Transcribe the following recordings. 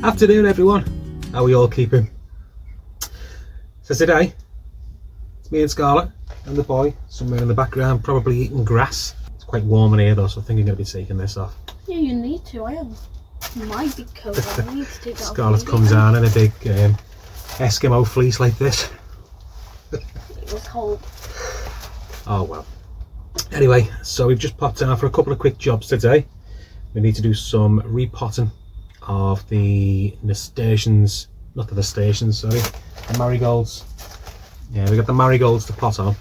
Afternoon everyone, how are we all keeping? So today, it's me and Scarlet and the boy, somewhere in the background, probably eating grass. It's quite warm in here though, so I think I'm going to be taking this off. Yeah, you need to. I have my big coat on. I need to take that off. Scarlet's come down in a big Eskimo fleece like this. It was cold. Oh well. Anyway, so we've just popped down for a couple of quick jobs today. We need to do some repotting of the nasturtiums, not the nasturtiums, sorry, the marigolds. Yeah, we got the marigolds to pot on.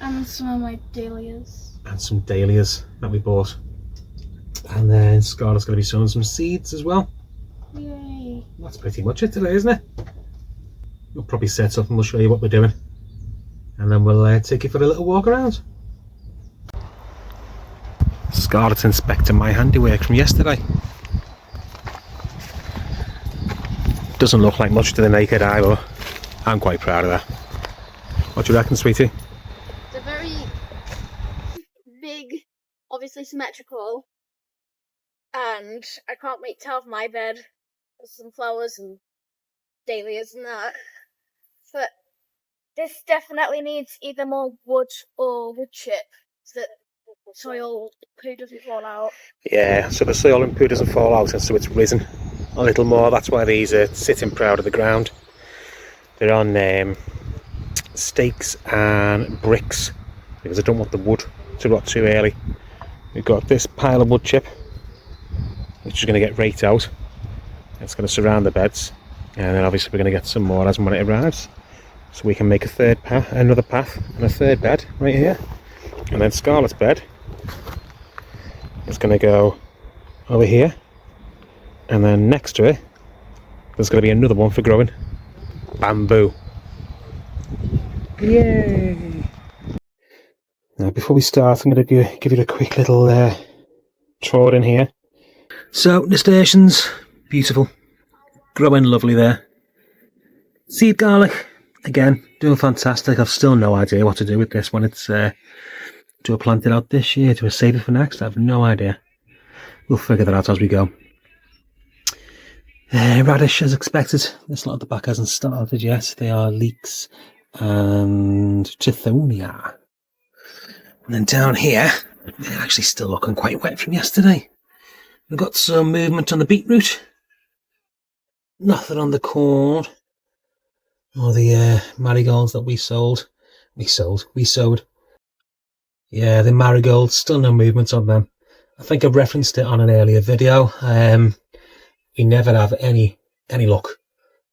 And some of my dahlias. And some dahlias that we bought. And then Scarlet's going to be sowing some seeds as well. Yay. That's pretty much it today, isn't it? We'll probably set up and we'll show you what we're doing. And then we'll take you for a little walk around. Scarlet's inspecting my handiwork from yesterday. Doesn't look like much to the naked eye, but I'm quite proud of that. What do you reckon, sweetie? It's a very big, obviously symmetrical, and I can't wait to have my bed with some flowers and dahlias and that. But this definitely needs either more wood or wood chip so that soil poo doesn't fall out. Yeah, so the soil and poo doesn't fall out, and so it's risen a little more. That's why these are sitting proud of the ground. They're on stakes and bricks because I don't want the wood to rot too early. We've got this pile of wood chip which is going to get raked out. It's going to surround the beds, and then obviously we're going to get some more as and when it arrives, so we can make a third path, another path and a third bed right here. And then Scarlet's bed is going to go over here, and then next to it there's going to be another one for growing bamboo. Yay! Now before we start, I'm going to give you a quick little tour in here. So nasturtiums, beautiful, growing lovely there. Seed garlic, again, doing fantastic. I've still no idea what to do with this when it's do I plant it out this year? Do I save it for next? I have no idea. We'll figure that out as we go. Radish as expected. This lot at the back hasn't started yet. They are leeks and tithonia. And then down here, they're actually still looking quite wet from yesterday. We've got some movement on the beetroot. Nothing on the corn or the marigolds that we sowed. Yeah, the marigolds, still no movement on them. I think I referenced it on an earlier video. We never have any luck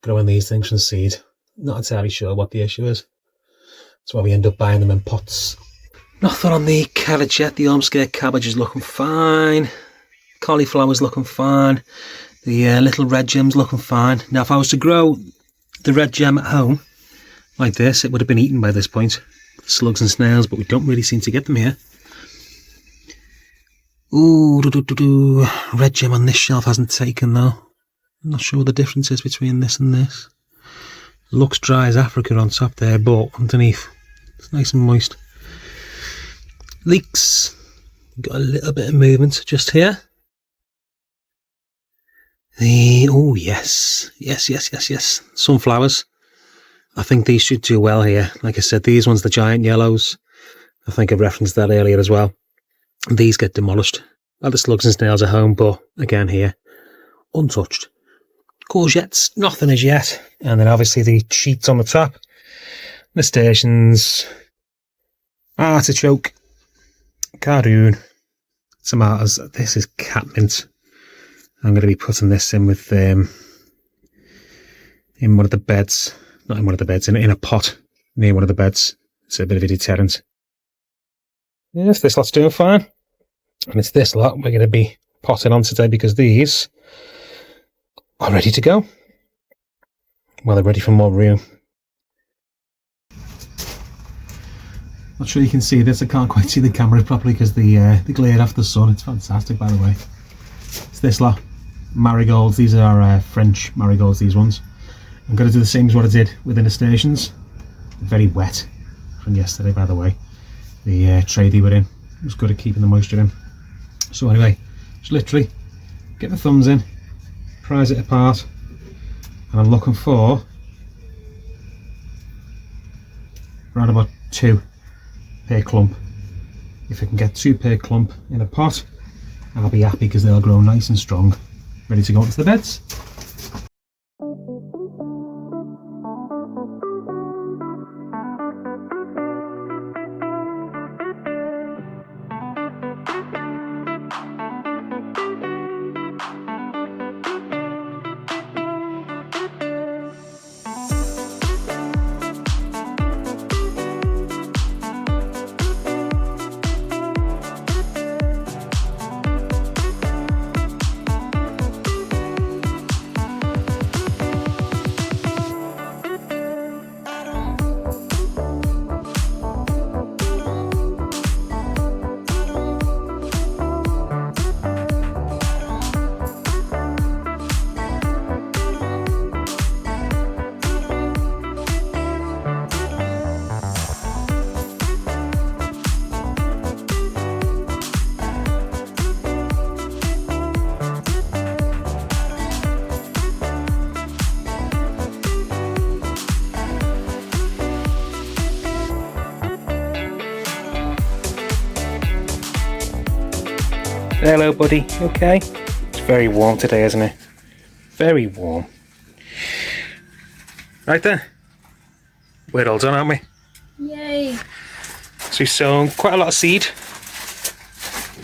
growing these things from seed. Not entirely sure what the issue is. That's why we end up buying them in pots. Nothing on the cabbage yet. The Ormskirk cabbage is looking fine. Cauliflower's looking fine. The little red gem's looking fine. Now if I was to grow the red gem at home like this, it would have been eaten by this point. Slugs and snails, but we don't really seem to get them here. Ooh, red gem on this shelf hasn't taken though. I'm not sure what the difference is between this and this. Looks dry as Africa on top there, but underneath it's nice and moist. Leeks, got a little bit of movement just here. Oh yes, sunflowers. I think these should do well here. Like I said, these ones, the giant yellows, I think I referenced that earlier as well. These get demolished. Well, the slugs and snails are home, but again here, untouched. Courgettes, nothing as yet. And then obviously the sheets on the top. Nasturtiums, artichoke, cardoon, tomatoes. This is catmint. I'm going to be putting this in with in one of the beds. Not in one of the beds, in a pot near one of the beds. It's a bit of a deterrent. Yes, this lot's doing fine. And it's this lot we're going to be potting on today because these are ready to go. Well, they're ready for more room. Not sure you can see this. I can't quite see the camera properly because the glare off the sun. It's fantastic, by the way. It's this lot. Marigolds. These are French marigolds, these ones. I'm going to do the same as what I did with the nasturtiums. Very wet from yesterday, by the way. The tray they were in was good at keeping the moisture in. So anyway, just literally get the thumbs in, prise it apart, and I'm looking for around about 2 per clump. If I can get 2 per clump in a pot, I'll be happy because they'll grow nice and strong, ready to go into the beds. Hello buddy, you okay? It's very warm today, isn't it? Very warm. Right then, we're all done, aren't we? Yay! So we've sown quite a lot of seed,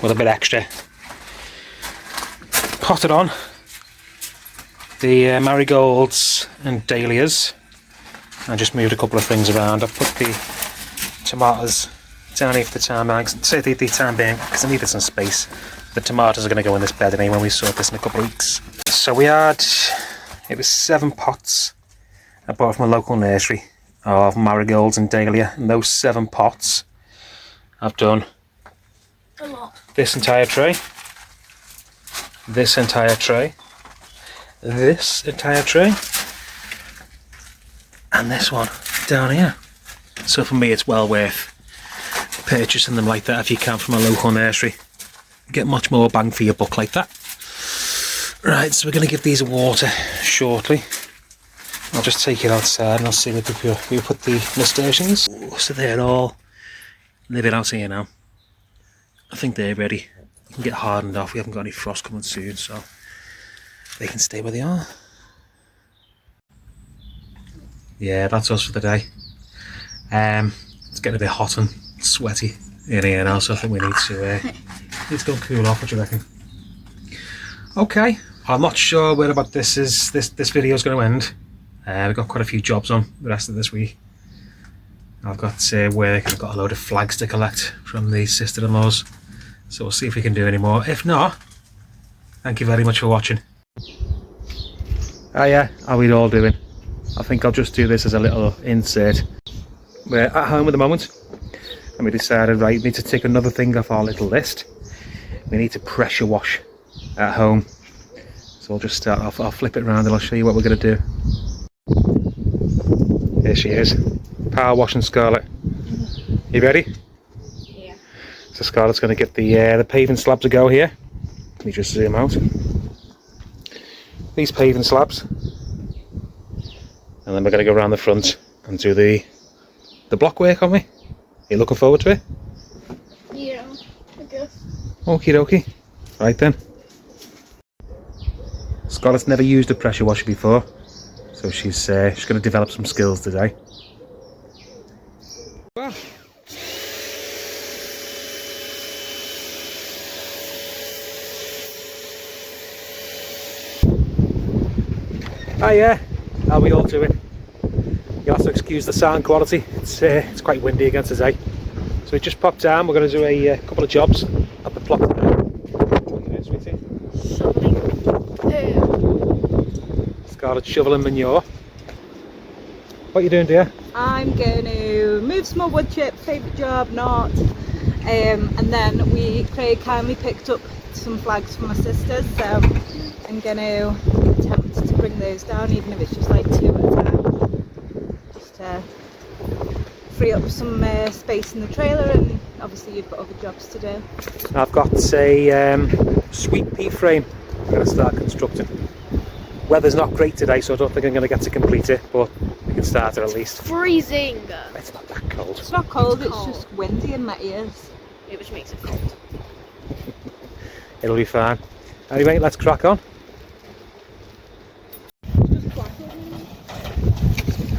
with a bit extra. Potted on the marigolds and dahlias. I just moved a couple of things around. I've put the tomatoes down here for the time being, because I needed some space. The tomatoes are going to go in this bed anyway when we sort this in a couple of weeks. So we had, it was 7 pots I bought from a local nursery of marigolds and dahlia, and those 7 pots I've done A lot. this entire tray, this entire tray, this entire tray, and this one down here. So for me it's well worth purchasing them like that if you can from a local nursery. You get much more bang for your buck like that. Right, so we're going to give these a water shortly. I'll just take it outside and I'll see where we put the nasturtiums. So they're all living out here now. I think they're ready. They can get hardened off. We haven't got any frost coming soon, so they can stay where they are. Yeah, that's us for the day. It's getting a bit hot and sweaty in here now, so I think we need to go cool off. What do you reckon? Okay, I'm not sure where about this video is going to end. We've got quite a few jobs on the rest of this week. I've got work. I've got a load of flags to collect from the sister-in-laws, so we'll see if we can do any more. If not, thank you very much for watching. Oh yeah, how are we all doing? I think I'll just do this as a little insert. We're at home at the moment, and we decided, right, we need to take another thing off our little list. We need to pressure wash at home. So I'll just start off, I'll flip it around and I'll show you what we're going to do. Here she is, power washing Scarlet. You ready? Yeah. So Scarlet's going to get the paving slabs a go here. Let me just zoom out. These paving slabs. And then we're going to go around the front and do the block work, aren't we? Are you looking forward to it? Yeah, I guess. Okie dokie. Right then. Scarlet's never used a pressure washer before, so she's going to develop some skills today. Well. Hiya, how are we all doing? You'll have to excuse the sound quality, it's quite windy again today. So we just popped down, we're going to do a couple of jobs at the plot today. What are you doing, sweetie? Shoveling. Scarlet shoveling manure. What are you doing, dear? I'm going to move some more wood chip, favourite job, not. And then Craig kindly picked up some flags from my sisters, so I'm going to attempt to bring those down, even if it's just like 2 at a time. Just to free up some space in the trailer, and obviously you've got other jobs to do. I've got a Sweet Pea Frame I'm going to start constructing. Weather's not great today, so I don't think I'm going to get to complete it, but we can start it at least. Freezing! It's not that cold. It's not cold, it's just windy in my ears. Yeah, which makes it cold. It'll be fine. Anyway, let's crack on.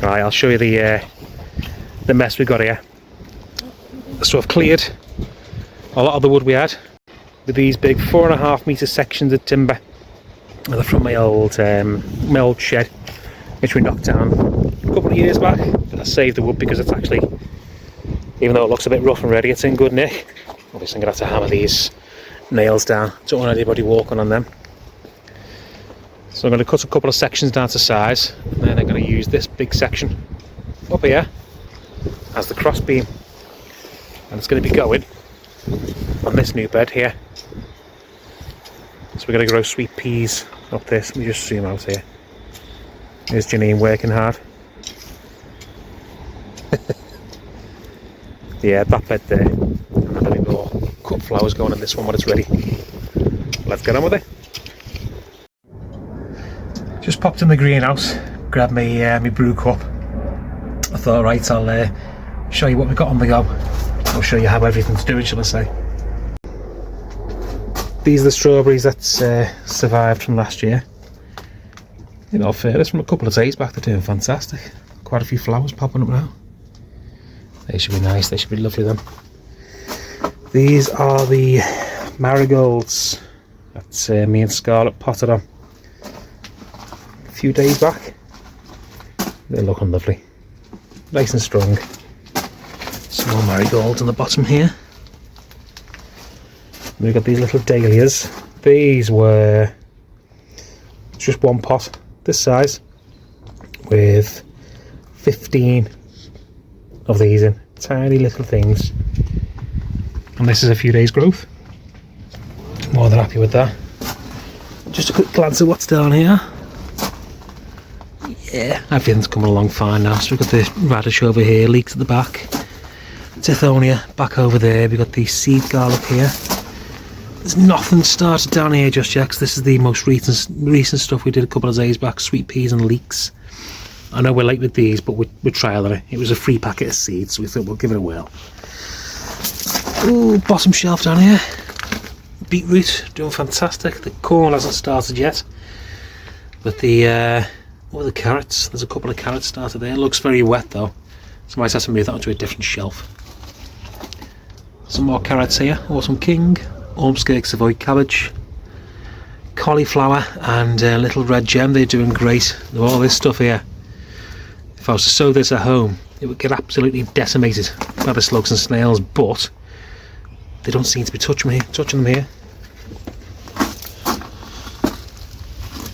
Right, I'll show you the mess we've got here. So I've cleared a lot of the wood we had with these big 4.5 metre sections of timber from my old shed, which we knocked down a couple of years back. But I saved the wood because it's actually, even though it looks a bit rough and ready, it's in good nick. Obviously I'm going to have to hammer these nails down. Don't want anybody walking on them. So I'm going to cut a couple of sections down to size, and then I'm going to use this big section up here as the cross beam, and it's going to be going on this new bed here. So we're going to grow sweet peas up this. Let me just zoom out here. There's Janine working hard. Yeah, that bed there. And then there'll be more cut flowers going in this one when it's ready. Let's get on with it. Just popped in the greenhouse, grabbed my brew cup. I thought, right, I'll show you what we've got on the go. I'll show you how everything's doing, shall I say. These are the strawberries that survived from last year. In all fairness, from a couple of days back, they're doing fantastic. Quite a few flowers popping up now. They should be nice, they should be lovely then. These are the marigolds that me and Scarlet potted on a few days back. They're looking lovely. Nice and strong. Some more marigolds on the bottom here. We've got these little dahlias. These were just one pot this size with 15 of these in. Tiny little things. And this is a few days growth. More than happy with that. Just a quick glance at what's down here. Yeah, everything's coming along fine now. So we've got the radish over here, leeks at the back, tithonia back over there. We've got the seed garlic here. There's nothing started down here just yet, because this is the most recent stuff we did a couple of days back. Sweet peas and leeks. I know we're late with these, but we're trialing it. It was a free packet of seeds, so we thought we'll give it a whirl. Ooh, bottom shelf down here. Beetroot, doing fantastic. The corn hasn't started yet. But the carrots, there's a couple of carrots started there. It looks very wet though, so I might have to move that onto a different shelf. Some more carrots here, Autumn King, Ormskirk Savoy cabbage, cauliflower and little red gem. They're doing great. All this stuff here, if I was to sow this at home, it would get absolutely decimated by the slugs and snails, but they don't seem to be touching them here.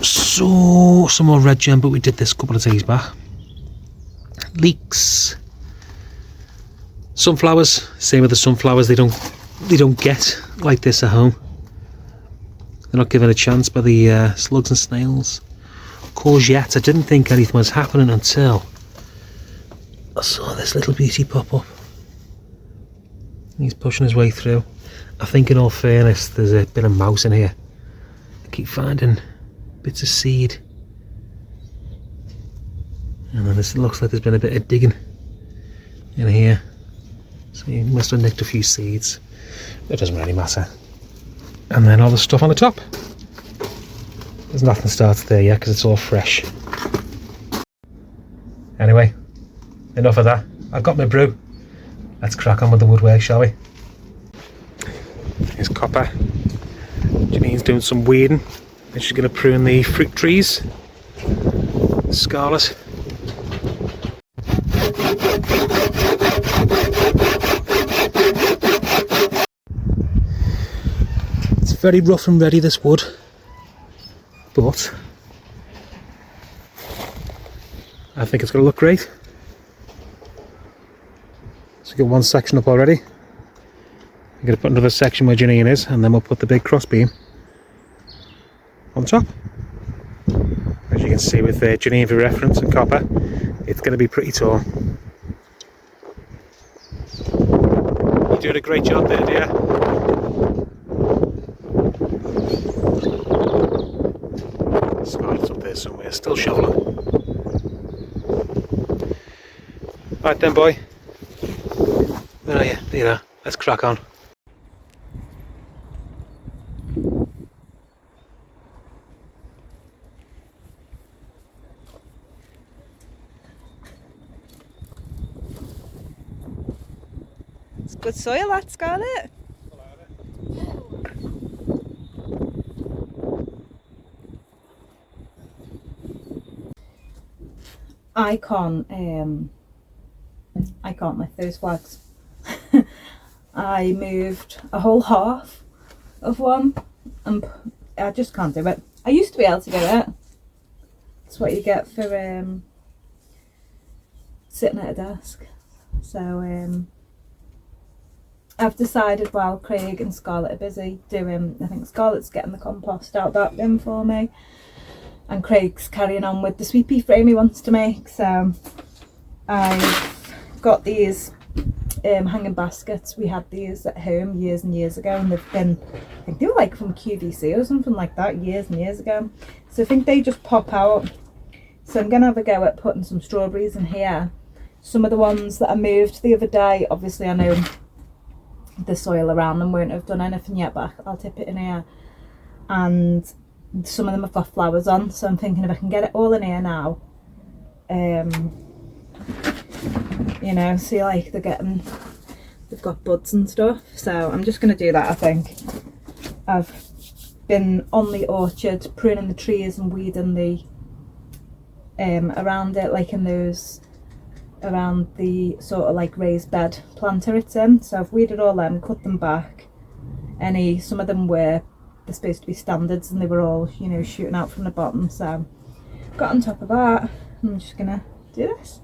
So some more red gem, but we did this a couple of days back. Leeks, sunflowers. Same with the sunflowers. They don't get like this at home. They're not given a chance by the slugs and snails. Courgette. I didn't think anything was happening until I saw this little beauty pop up. He's pushing his way through. I think in all fairness, there's a bit of mouse in here. I keep finding bits of seed. And then this looks like there's been a bit of digging in here. So he must have nicked a few seeds. It doesn't really matter. And then all the stuff on the top. There's nothing started there yet because it's all fresh. Anyway, enough of that. I've got my brew. Let's crack on with the woodwork, shall we? Here's Copper. Janine's doing some weeding. And she's going to prune the fruit trees. Scarlet. It's very rough and ready, this wood, but I think it's going to look great. So we've got one section up already. I'm going to put another section where Janine is, and then we'll put the big cross beam on top. As you can see with Janine for reference and Copper, it's going to be pretty tall. You're doing a great job there, dear. Scarlet's up there somewhere, still shoveling. Right then, boy. Where are you? There you are. Let's crack on. It's good soil, that, Scarlet. I can't lift those flags. I moved a whole half of one and I just can't do it. I used to be able to do it. It's what you get for sitting at a desk. So I've decided while Craig and Scarlet are busy doing, I think Scarlet's getting the compost out that bin for me, and Craig's carrying on with the Sweet Pea Frame he wants to make. So I've got these hanging baskets. We had these at home years and years ago, and they've been, I think they were like from QVC or something like that years and years ago. So I think they just pop out. So I'm going to have a go at putting some strawberries in here. Some of the ones that I moved the other day, obviously I know the soil around them won't have done anything yet, but I'll tip it in here. And some of them have got flowers on, so I'm thinking if I can get it all in here now, you know, see, like they've got buds and stuff. So I'm just going to do that, I think. I've been on the orchard pruning the trees and weeding the around it, like in those, around the sort of like raised bed planter it's in. So I've weeded all them, cut them back. Some of them they're supposed to be standards and they were all, you know, shooting out from the bottom. So got on top of that. I'm just gonna do this.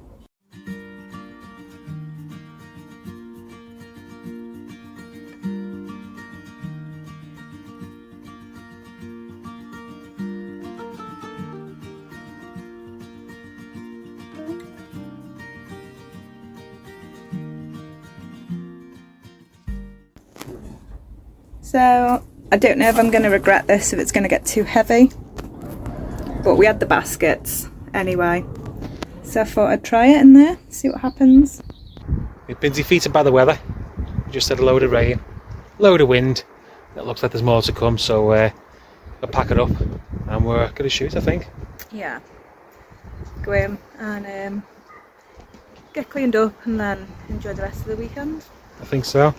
So I don't know if I'm going to regret this, if it's going to get too heavy, but we had the baskets anyway, so I thought I'd try it in there, see what happens. We've been defeated by the weather. We just had a load of rain, load of wind. It looks like there's more to come, so we'll pack it up and we're going to shoot, I think. Yeah, go in and get cleaned up and then enjoy the rest of the weekend. I think so.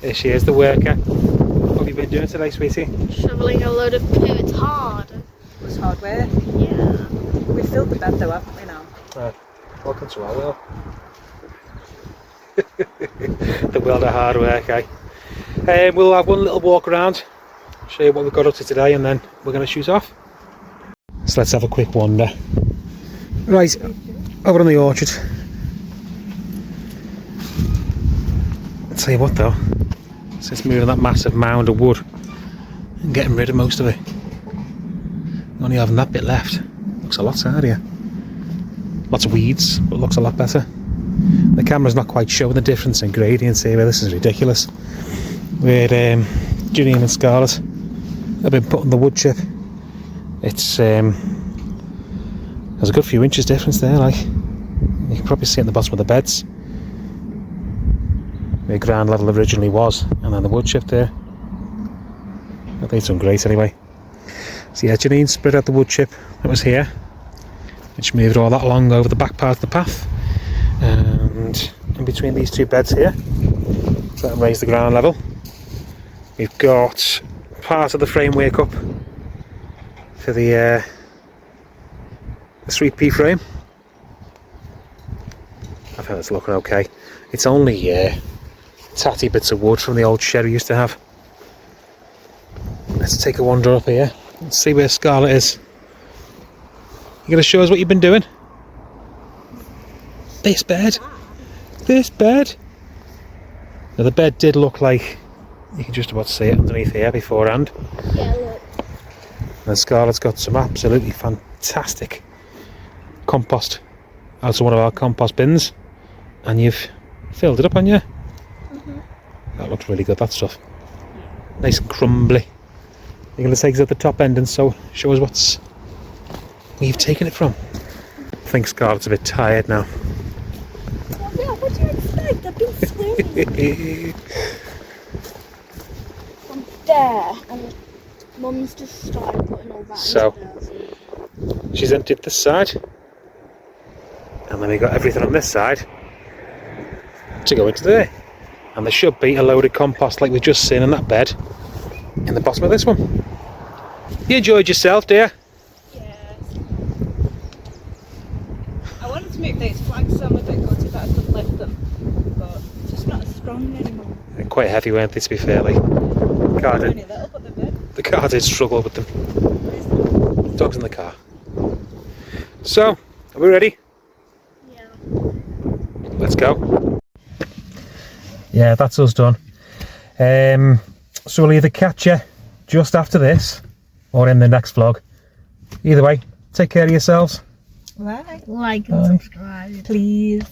There she is, the worker. What have you been doing today, sweetie? Shoveling a load of poo. It's hard. It was hard work. Yeah. We filled the bed though, haven't we now? Right. Welcome to our world. The world of hard work, eh? We'll have one little walk around, show you what we've got up to today, and then we're going to shoot off. So let's have a quick wander. Right, over on the orchard. I'll tell you what though, since moving that massive mound of wood and getting rid of most of it, only having that bit left, looks a lot tidier. Lots of weeds, but looks a lot better. The camera's not quite showing the difference in gradients here, but this is ridiculous. With Janine and Scarlet, I've been putting the wood chip. It's there's a good few inches difference there, like you can probably see it in the bottom of the beds where ground level originally was, and then the wood chip there. I think it's done great anyway. So yeah, Janine spread out the wood chip that was here, which moved all that along over the back part of the path, and in between these two beds here, try and raise the ground level. We've got part of the framework up for the Sweet Pea Frame. I think it's looking okay. It's only tatty bits of wood from the old shed we used to have. Let's take a wander up here and see where Scarlet is. You gonna show us what you've been doing? This bed? This bed? Now the bed did look like, you can just about see it underneath here beforehand. Yeah, look. And Scarlet's got some absolutely fantastic compost out of one of our compost bins, and you've filled it up, haven't you? That looks really good, that stuff. Nice and crumbly. You're going to take us at the top end and so show us Where you've taken it from? I think Scarlet's a bit tired now. Oh, yeah, what do you expect? I've been swimming. I'm there, and Mum's just started putting all that So, into there. she's emptied this side. And then we got everything on this side to go into there. And there should be a load of compost like we've just seen in that bed in the bottom of this one. You enjoyed yourself, dear? Yes. I wanted to make these flags sound a bit gutted that I couldn't lift them, but just not as strong anymore. They're quite heavy, weren't they, to be fairly? Car Only did, little, but they're big. the car did struggle with them. Dog's in the car. So, are we ready? Yeah. Let's go. Yeah, that's us done. So we'll either catch you just after this or in the next vlog. Either way, take care of yourselves. Right. Like Bye. and subscribe. Please.